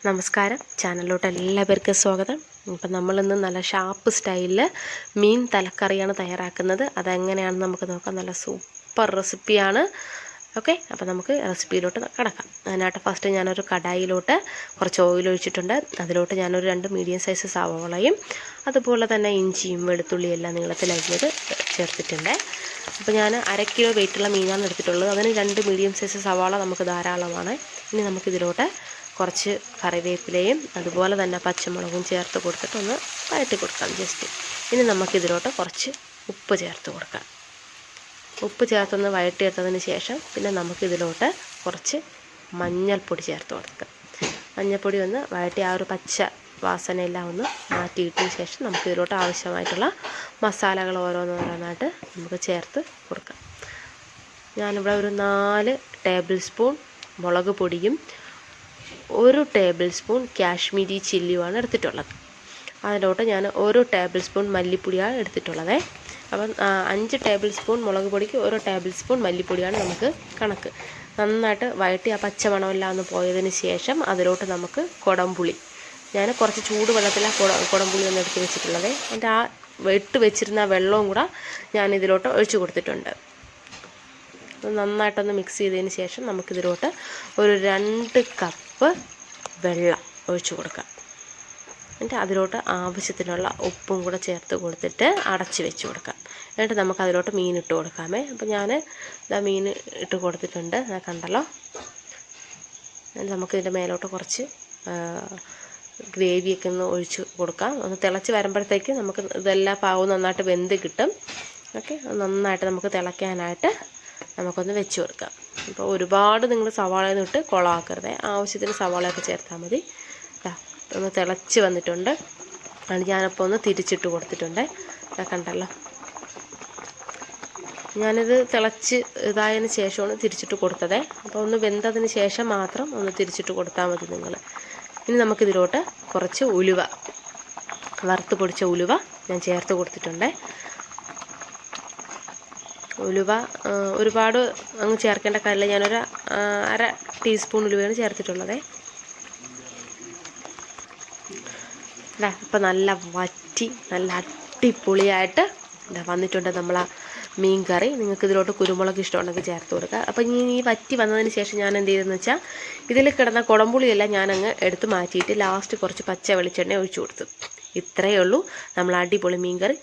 നമസ്കാരം, ചാനലിലോട്ട് എല്ലാവർക്കും സ്വാഗതം. ഇപ്പം നമ്മളിന്ന് നല്ല ഷാർപ്പ് സ്റ്റൈലിൽ മീൻ തലക്കറിയാണ് തയ്യാറാക്കുന്നത്. അതെങ്ങനെയാണെന്ന് നമുക്ക് നോക്കാം. നല്ല സൂപ്പർ റെസിപ്പിയാണ്. ഓക്കെ, അപ്പോൾ നമുക്ക് റെസിപ്പിയിലോട്ട് കിടക്കാം. അതിനായിട്ട് ഫസ്റ്റ് ഞാനൊരു കടായിലോട്ട് കുറച്ച് ഓയിൽ ഒഴിച്ചിട്ടുണ്ട്. അതിലോട്ട് ഞാനൊരു 2 മീഡിയം സൈസ് സവാളയും അതുപോലെ തന്നെ ഇഞ്ചിയും വെളുത്തുള്ളിയും എല്ലാം നീളത്തിലരിഞ്ഞത് ചേർത്തിട്ടുണ്ട്. അപ്പോൾ ഞാൻ 1/2 കിലോ വെയിറ്റുള്ള മീനാണ് എടുത്തിട്ടുള്ളത്. അതിന് 2 മീഡിയം സൈസ് സവാള നമുക്ക് ധാരാളമാണ്. ഇനി നമുക്കിതിലോട്ട് കുറച്ച് കറിവേപ്പിലയും അതുപോലെ തന്നെ പച്ചമുളകും ചേർത്ത് കൊടുത്തിട്ടൊന്ന് വഴറ്റി കൊടുക്കാം ജസ്റ്റ്. ഇനി നമുക്കിതിലോട്ട് കുറച്ച് ഉപ്പ് ചേർത്ത് കൊടുക്കാം. ഉപ്പ് ചേർത്തൊന്ന് വഴറ്റിയെടുത്തതിന് ശേഷം പിന്നെ നമുക്കിതിലോട്ട് കുറച്ച് മഞ്ഞൾപ്പൊടി ചേർത്ത് കൊടുക്കാം. മഞ്ഞൾപ്പൊടി ഒന്ന് വഴറ്റി ആ ഒരു പച്ച വാസനയെല്ലാം ഒന്ന് മാറ്റിയിട്ടതിന് ശേഷം നമുക്കിതിലോട്ട് ആവശ്യമായിട്ടുള്ള മസാലകൾ ഓരോന്നോരോന്നായിട്ട് നമുക്ക് ചേർത്ത് കൊടുക്കാം. ഞാനിവിടെ ഒരു 4 ടേബിൾ സ്പൂൺ മുളക് പൊടിയും 1 ടേബിൾ സ്പൂൺ കാശ്മീരി ചില്ലിയുമാണ് എടുത്തിട്ടുള്ളത്. അതിലോട്ട് ഞാൻ 1 ടേബിൾ സ്പൂൺ മല്ലിപ്പൊടിയാണ് എടുത്തിട്ടുള്ളത്. അപ്പം 5 ടേബിൾ സ്പൂൺ മുളക് പൊടിക്ക് 1 ടേബിൾ സ്പൂൺ മല്ലിപ്പൊടിയാണ് നമുക്ക് കണക്ക്. നന്നായിട്ട് വഴറ്റി ആ പച്ചമണമെല്ലാം ഒന്ന് പോയതിന് ശേഷം അതിലോട്ട് നമുക്ക് കുടംപുളി, ഞാൻ കുറച്ച് ചൂടുവെള്ളത്തിലാണ് കുടംപുളി ഒന്ന് എടുത്ത് വെച്ചിട്ടുള്ളത്. അതിൻ്റെ ആ വെച്ചിരുന്ന വെള്ളവും കൂടെ ഞാൻ ഇതിലോട്ട് ഒഴിച്ചു കൊടുത്തിട്ടുണ്ട്. നന്നായിട്ടൊന്ന് മിക്സ് ചെയ്തതിന് ശേഷം നമുക്കിതിലോട്ട് ഒരു 2 കപ്പ് വെള്ളം ഒഴിച്ചു കൊടുക്കാം. എന്നിട്ട് അതിലോട്ട് ആവശ്യത്തിനുള്ള ഉപ്പും കൂടെ ചേർത്ത് കൊടുത്തിട്ട് അടച്ച് വെച്ച് കൊടുക്കാം. എന്നിട്ട് നമുക്ക് അതിലോട്ട് മീൻ ഇട്ട് കൊടുക്കാമേ. അപ്പോൾ ഞാൻ മീൻ ഇട്ട് കൊടുത്തിട്ടുണ്ട്, കണ്ടല്ലോ. നമുക്കിതിൻ്റെ മേലോട്ട് കുറച്ച് ഗ്രേവിയൊക്കെ ഒന്ന് ഒഴിച്ച് കൊടുക്കാം. ഒന്ന് തിളച്ച് വരുമ്പോഴത്തേക്ക് നമുക്ക് ഇതെല്ലാം പാവവും നന്നായിട്ട് വെന്ത് കിട്ടും. ഓക്കെ, നന്നായിട്ട് നമുക്ക് തിളയ്ക്കാനായിട്ട് നമുക്കൊന്ന് വെച്ച് കൊടുക്കാം. അപ്പോൾ ഒരുപാട് നിങ്ങൾ സവാളയൊന്നും ഇട്ട് കുളമാക്കരുത്. ആവശ്യത്തിന് സവാളയൊക്കെ ചേർത്താൽ മതി. ഒന്ന് തിളച്ച് വന്നിട്ടുണ്ട്. ഞാനിപ്പോൾ ഒന്ന് തിരിച്ചിട്ട് കൊടുത്തിട്ടുണ്ട്, കണ്ടല്ലോ. ഞാനിത് തിളച്ച് ഇതായതിന് ശേഷമാണ് തിരിച്ചിട്ട് കൊടുത്തത്. അപ്പോൾ ഒന്ന് വെന്തതിന് ശേഷം മാത്രം ഒന്ന് തിരിച്ചിട്ട് കൊടുത്താൽ മതി നിങ്ങൾ. ഇനി നമുക്കിതിലോട്ട് കുറച്ച് ഉലുവ, വറുത്ത് പൊടിച്ച ഉലുവ ഞാൻ ചേർത്ത് കൊടുത്തിട്ടുണ്ട്. ഉലുവ ഒരുപാട് അങ്ങ് ചേർക്കേണ്ട കാര്യമില്ല. ഞാനൊരു 1/2 ടീസ്പൂൺ ഉലുവയാണ് ചേർത്തിട്ടുള്ളത്. ഇപ്പം നല്ല വറ്റി നല്ല അടിപൊളിയായിട്ട് വന്നിട്ടുണ്ട് നമ്മളാ മീൻ കറി. നിങ്ങൾക്ക് ഇതിലോട്ട് കുരുമുളക് ഇഷ്ടമുണ്ടെങ്കിൽ ചേർത്ത് കൊടുക്കുക. അപ്പം ഈ വറ്റി വന്നതിന് ശേഷം ഞാൻ എന്ത് ചെയ്തെന്ന് വെച്ചാൽ ഇതിൽ കിടന്ന കുടംപുളിയെല്ലാം ഞാനങ്ങ് എടുത്ത് മാറ്റിയിട്ട് ലാസ്റ്റ് കുറച്ച് പച്ച വെളിച്ചെണ്ണ ഒഴിച്ചു കൊടുത്തു. ഇത്രയേ ഉള്ളൂ നമ്മൾ അടിപൊളി മീൻ കറി